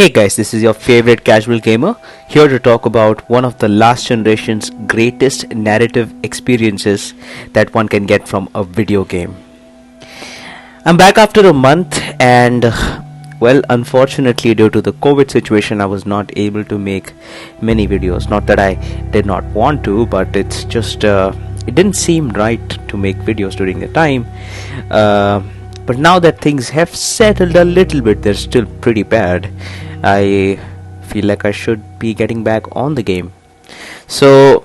Hey guys, this is your favorite casual gamer, here to talk about one of the last generation's greatest narrative experiences that one can get from a video game. I'm back after a month and well, unfortunately due to the COVID situation I was not able to make many videos. Not that I did not want to, but it's just it didn't seem right to make videos during the time. But now that things have settled a little bit, they're still pretty bad. I feel like I should be getting back on the game. So,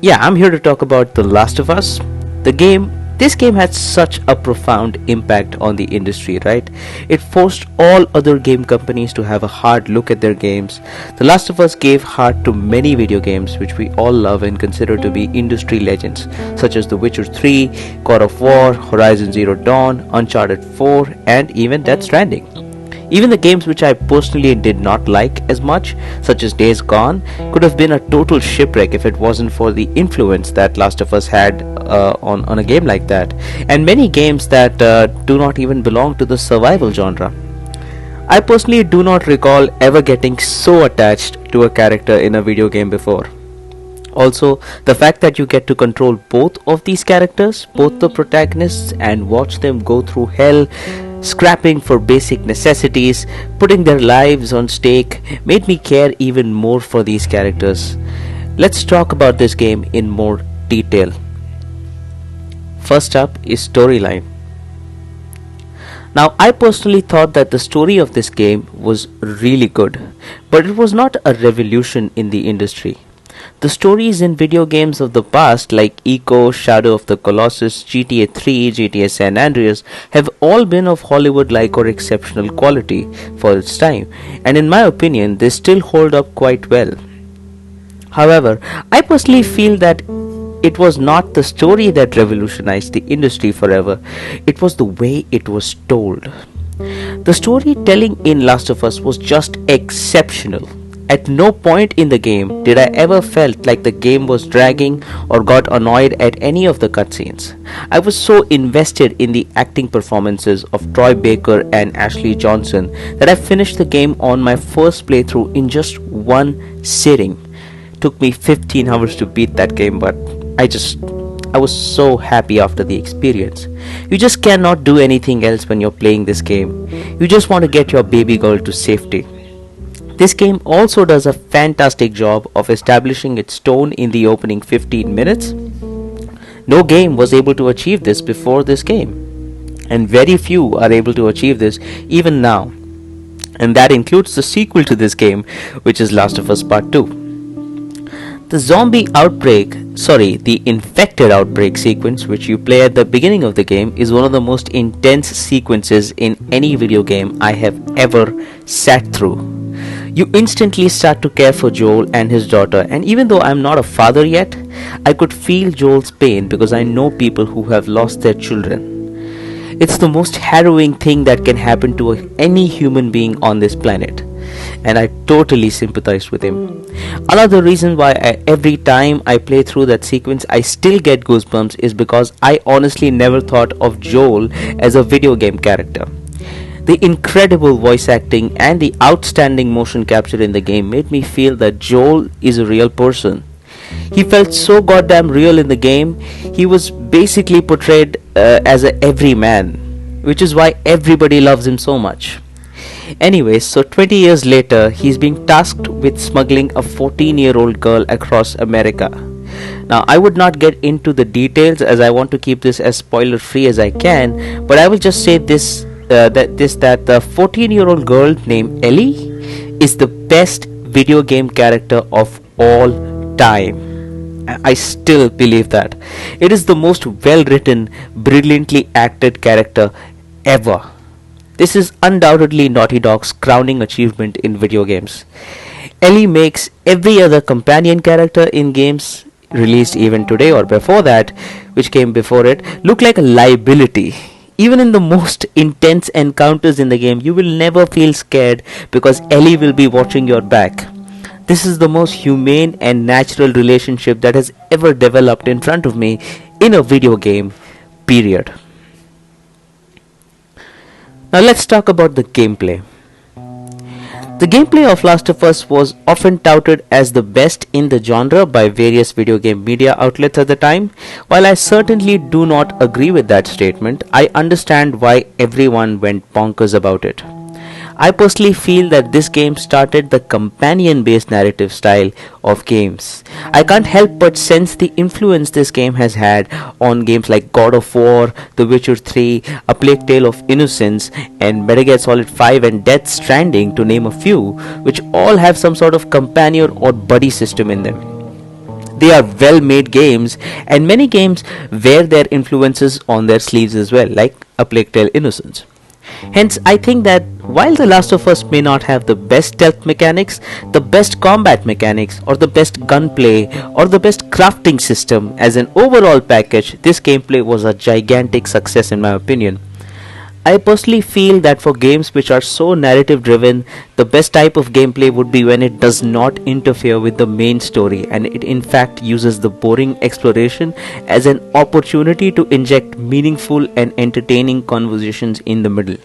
yeah, I'm here to talk about The Last of Us. This game had such a profound impact on the industry, right? It forced all other game companies to have a hard look at their games. The Last of Us gave heart to many video games which we all love and consider to be industry legends, such as The Witcher 3, God of War, Horizon Zero Dawn, Uncharted 4, and even Death Stranding. Even the games which I personally did not like as much, such as Days Gone, could have been a total shipwreck if it wasn't for the influence that Last of Us had on a game like that, and many games that do not even belong to the survival genre. I personally do not recall ever getting so attached to a character in a video game before. Also, the fact that you get to control both of these characters, both the protagonists, and watch them go through hell, scrapping for basic necessities, putting their lives on stake, made me care even more for these characters. Let's talk about this game in more detail. First up is storyline. Now, I personally thought that the story of this game was really good, but it was not a revolution in the industry. The stories in video games of the past like Echo, Shadow of the Colossus, GTA 3, GTA San Andreas have all been of Hollywood-like or exceptional quality for its time, and in my opinion they still hold up quite well. However, I personally feel that it was not the story that revolutionized the industry forever, it was the way it was told. The storytelling in Last of Us was just exceptional. At no point in the game did I ever felt like the game was dragging or got annoyed at any of the cutscenes. I was so invested in the acting performances of Troy Baker and Ashley Johnson that I finished the game on my first playthrough in just one sitting. Took me 15 hours to beat that game, but I was so happy after the experience. You just cannot do anything else when you're playing this game. You just want to get your baby girl to safety. This game also does a fantastic job of establishing its tone in the opening 15 minutes. No game was able to achieve this before this game, and very few are able to achieve this even now. And that includes the sequel to this game, which is Last of Us Part 2. The infected outbreak sequence, which you play at the beginning of the game, is one of the most intense sequences in any video game I have ever sat through. You instantly start to care for Joel and his daughter, and even though I'm not a father yet, I could feel Joel's pain because I know people who have lost their children. It's the most harrowing thing that can happen to any human being on this planet, and I totally sympathize with him. Another reason why every time I play through that sequence I still get goosebumps is because I honestly never thought of Joel as a video game character. The incredible voice acting and the outstanding motion capture in the game made me feel that Joel is a real person. He felt so goddamn real in the game. He was basically portrayed as a everyman, which is why everybody loves him so much. Anyways, so 20 years later, he's being tasked with smuggling a 14-year-old girl across America. Now, I would not get into the details as I want to keep this as spoiler-free as I can, but I will just say that the 14-year-old girl named Ellie is the best video game character of all time. I still believe that. It is the most well-written, brilliantly acted character ever. This is undoubtedly Naughty Dog's crowning achievement in video games. Ellie makes every other companion character in games released even today or before that, which came before it, look like a liability. Even in the most intense encounters in the game, you will never feel scared because Ellie will be watching your back. This is the most humane and natural relationship that has ever developed in front of me in a video game, period. Now let's talk about the gameplay. The gameplay of Last of Us was often touted as the best in the genre by various video game media outlets at the time. While I certainly do not agree with that statement, I understand why everyone went bonkers about it. I personally feel that this game started the companion based narrative style of games. I can't help but sense the influence this game has had on games like God of War, The Witcher 3, A Plague Tale of Innocence, and Metal Gear Solid 5 and Death Stranding, to name a few, which all have some sort of companion or buddy system in them. They are well made games, and many games wear their influences on their sleeves as well, like A Plague Tale Innocence. Hence, I think that while The Last of Us may not have the best stealth mechanics, the best combat mechanics, or the best gunplay, or the best crafting system, as an overall package, this gameplay was a gigantic success in my opinion. I personally feel that for games which are so narrative driven, the best type of gameplay would be when it does not interfere with the main story and it in fact uses the boring exploration as an opportunity to inject meaningful and entertaining conversations in the middle.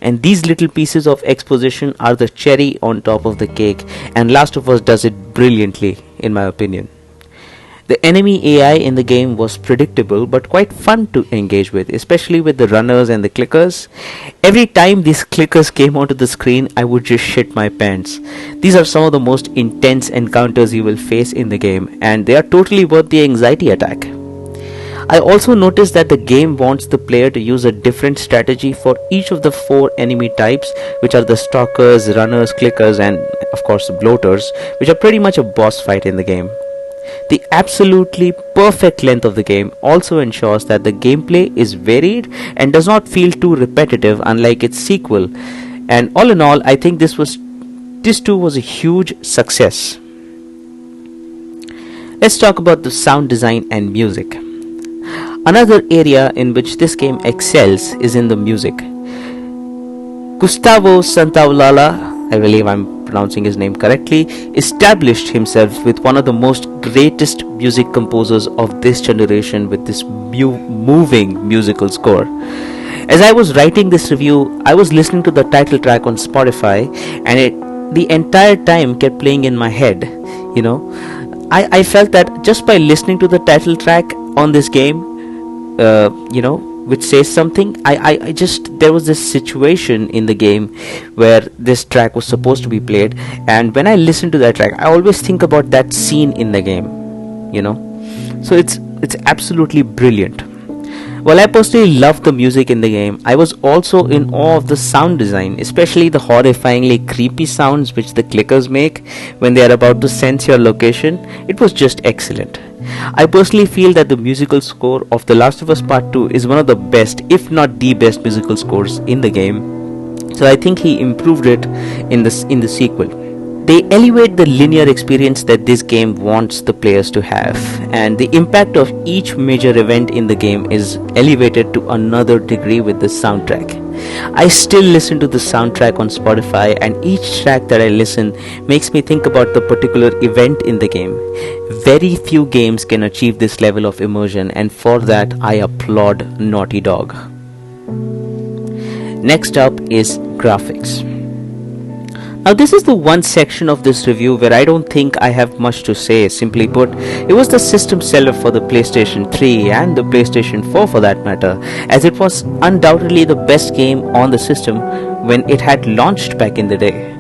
And these little pieces of exposition are the cherry on top of the cake, and Last of Us does it brilliantly, in my opinion. The enemy AI in the game was predictable but quite fun to engage with, especially with the runners and the clickers. Every time these clickers came onto the screen, I would just shit my pants. These are some of the most intense encounters you will face in the game, and they are totally worth the anxiety attack. I also noticed that the game wants the player to use a different strategy for each of the 4 enemy types, which are the stalkers, runners, clickers, and of course bloaters, which are pretty much a boss fight in the game. The absolutely perfect length of the game also ensures that the gameplay is varied and does not feel too repetitive, unlike its sequel. And all in all, I think this too was a huge success. Let's talk about the sound design and music. Another area in which this game excels is in the music. Gustavo Santaolalla, I believe I'm pronouncing his name correctly, established himself with one of the most greatest music composers of this generation with this moving musical score. As I was writing this review, I was listening to the title track on Spotify, and it the entire time kept playing in my head. I felt that just by listening to the title track on this game, which says something, I just, there was this situation in the game where this track was supposed to be played, and when I listen to that track, I always think about that scene in the game, so it's absolutely brilliant. While I personally loved the music in the game, I was also in awe of the sound design, especially the horrifyingly creepy sounds which the clickers make when they are about to sense your location. It was just excellent. I personally feel that the musical score of The Last of Us Part 2 is one of the best, if not the best musical scores in the game. So I think he improved it in the sequel. They elevate the linear experience that this game wants the players to have, and the impact of each major event in the game is elevated to another degree with the soundtrack. I still listen to the soundtrack on Spotify, and each track that I listen makes me think about the particular event in the game. Very few games can achieve this level of immersion, and for that I applaud Naughty Dog. Next up is graphics. Now this is the one section of this review where I don't think I have much to say. Simply put, it was the system seller for the PlayStation 3 and the PlayStation 4 for that matter, as it was undoubtedly the best game on the system when it had launched back in the day.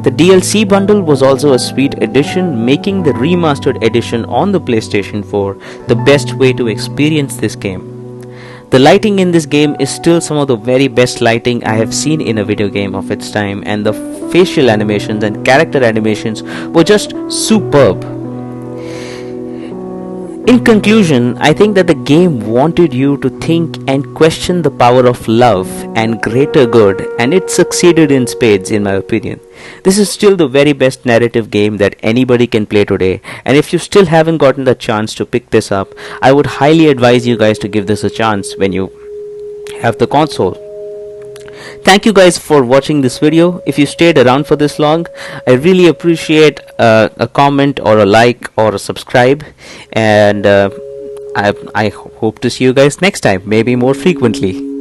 The DLC bundle was also a sweet addition, making the remastered edition on the PlayStation 4 the best way to experience this game. The lighting in this game is still some of the very best lighting I have seen in a video game of its time, and the facial animations and character animations were just superb. In conclusion, I think that the game wanted you to think and question the power of love and greater good, and it succeeded in spades in my opinion. This is still the very best narrative game that anybody can play today, and if you still haven't gotten the chance to pick this up, I would highly advise you guys to give this a chance when you have the console. Thank you guys for watching this video. If you stayed around for this long, I really appreciate a comment or a like or a subscribe, and I hope to see you guys next time, maybe more frequently.